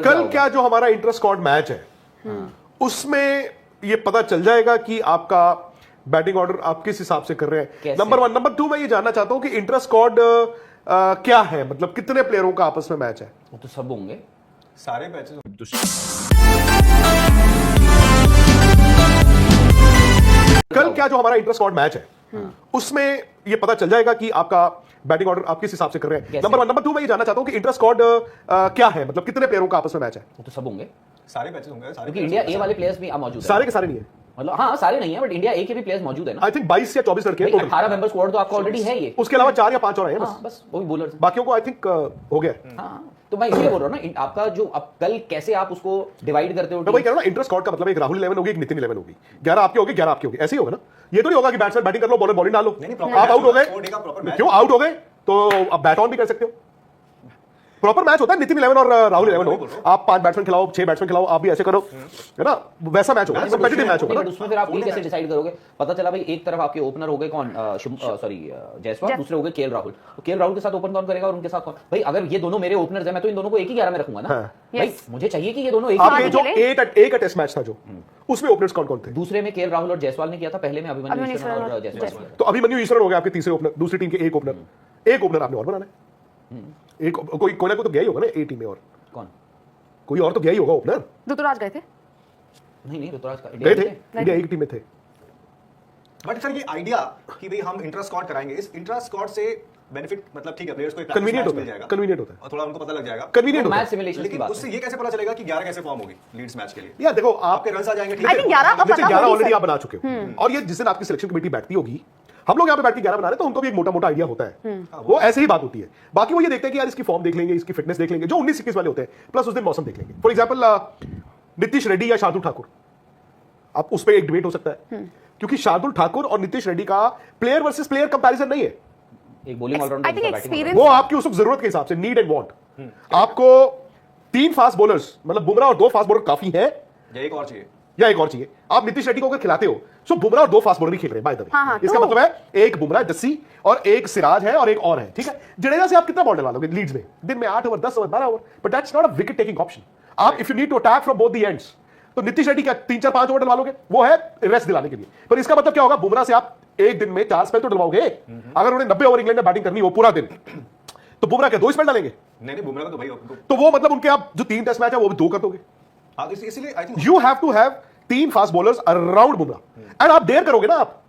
कल क्या जो हमारा इंटर स्क्वाड मैच है उसमें ये पता चल जाएगा कि आपका बैटिंग ऑर्डर आप किस हिसाब से कर रहे हैं। नंबर 1। नंबर 2 मैं ये जानना चाहता हूं कि इंटर स्क्वाड क्या है, मतलब कितने प्लेयरों का आपस में मैच है। वो तो सब होंगे, सारे मैचेस। कल क्या जो हमारा इंटर स्क्वाड मैच है उसमें ये पता चल जाएगा कि आपका बैटिंग ऑर्डर आप किस हिसाब से कर रहे हैं। नंबर 1। नंबर 2 मैं ये जानना चाहता हूं कि इंटर स्क्वाड क्या है, मतलब कितने प्लेयरों का आपस में मैच है। वो तो सब होंगे, सारे मैचेस होंगे, सारे क्योंकि इंडिया ए वाले प्लेयर्स भी मौजूद है। सारे के सारे नहीं है, मतलब हाँ सारे नहीं है, बट इंडिया ए के भी प्लेयर्स मौजूद है ना। आई थिंक 22 या 24 लड़के हैं total। 18 मेंबर स्क्वाड तो आपका ऑलरेडी है ये। उसके अलावा 4 या 5 और हैं हाँ, बस वो भी बॉलर्स। बाकियों को आई थिंक हो गया। हाँ, तो मैं इसलिए बोल रहा हूँ ना, आपका जो अब कल कैसे आप उसको डिवाइड करते हो। मैं वही कह रहा हूं ना, इंटर स्क्वाड का मतलब एक राहुल 11 होगी, एक नितिन 11 होगी, 11 आपके होगी, 11 आपके होगी, ऐसे ही होगा ना। ये तो नहीं होगा कि बैट्समैन बैटिंग कर लो, बॉलर बॉलिंग डाल लो, आप आउट हो गए। क्यों आउट हो गए तो आप बैट ऑन भी कर सकते हो। प्रॉपर मैच होता है, नितिन 11 और राहुल 11 हो, आप 5 बैट्समैन खिलाओ, 6 बैट्समैन खिलाओ, आप भी ऐसे करो, है ना, वैसा मैच होगा, कॉम्पिटिटिव मैच होगा। उसमें फिर आप ये कैसे डिसाइड करोगे। पता चला भाई एक तरफ आपके ओपनर हो गए कौन, जायसवाल, दूसरे हो गए केएल राहुल। तो केएल राहुल के साथ ओपन कौन करेगा और उनके साथ कौन। भाई अगर ये दोनों मेरे ओपनर्स हैं, मैं तो इन दोनों को एक ही 11 में रखूंगा ना। भाई मुझे चाहिए कि ये दोनों एक आपके जो एक टेस्ट मैच था जो उसमें ओपनर्स कौन कौन थे। दूसरे में केएल राहुल और जायसवाल ने किया था, पहले में अभिमन्यु ईश्वरन और जायसवाल। तो अभिमन्यु ईश्वरन हो गया आपके तीसरे ओपनर, दूसरी टीम के एक ओपनर आपने और बनाना है। एक कोई ना कोई तो गया ही होगा ना ए टीम में, और कौन कोई और तो गया ही होगा ओपनर। ऋतुराज गए थे? नहीं ऋतुराज का गए थे, इंडिया एक टीम में थे। बट सर ये आइडिया कि भाई हम इंट्रा स्क्वाड कराएंगे, इस इंट्रा स्क्वाड से बेनिफिट मतलब ठीक है, प्लेयर्स को कन्वीनियंट मिल होता जाएगा, है, कन्वीनियंट होता है, और थोड़ा उनको पता लग जाएगा, कन्वीनियंट होता मैच है। सिमुलेशन की लेकिन बात उससे ये कैसे पता चलेगा कि 11 कैसे फॉर्म होगी लीड्स मैच के लिए। यार देखो आपके रन आ जाएंगे, ठीक I think 11 अब जैसे पता 11 होगी ऑलरेडी सर। आप बना चुके हो, और ये जिस दिन आपकी सिलेक्शन कमेटी बैठती होगी, हम लोग यहाँ पे बैठ के 11 बना रहे हैं, तो उनको भी एक मोटा मोटा आइडिया होता है, वो ऐसे ही बात होती है। बाकी वो ये देखते हैं कि यार इसकी फॉर्म देख लेंगे, इसकी फिटनेस देख लेंगे, जो 19-21 वाले होते हैं, प्लस उस दिन मौसम देख लेंगे। फॉर एग्जाम्पल नीतीश रेड्डी या शार्दुल ठाकुर, अब उस पर एक डिबेट हो सकता है, क्योंकि शार्दुल ठाकुर और नीतीश रेड्डी का प्लेयर वर्सेस प्लेयर कंपैरिजन नहीं है। एक bowling I think allrounder experience- वो आपकी उस जरूरत के हिसाब से, नीड एंड वांट। आपको 3 फास्ट बॉलर्स, मतलब बुमराह और 2 फास्ट बॉलर काफी है, या एक और चाहिए, या एक और चाहिए। आप नीतीश रेड्डी को अगर खिलाते हो, सो बुमराह और 2 फास्ट बॉलर ही खेल रहे हैं बाय द वे। हाँ, इसका तो- मतलब है एक बुमराह जस्सी और एक सिराज है और एक और है, ठीक है। जडेजा से आप कितना बॉल डलवा लोगे लीड्स में, दिन में 8 over, 10 over, 12 over, but that's not a wicket taking option. आप if you need to attack from both the ends, तो नीतीश रेड्डी का 3-4-5 ओवर डलवा लोगे, वो है रेस्ट दिलाने के लिए। पर इसका मतलब क्या होगा, बुमराह से आप एक दिन में 4 स्पेल तो डलवाओगे। अगर उन्हें 90 ओवर इंग्लैंड में बैटिंग करनी वो पूरा दिन, तो बुमराह के 2 स्पेल डालेंगे। नहीं बुमराह का तो भाई तो वो मतलब उनके आप जो 3 टेस्ट मैच है वो भी 2 कर दोगे। हाँ, तो इसलिए I think you have to have 3 fast bowlers around Bumrah, and आप डेयर करोगे ना, आप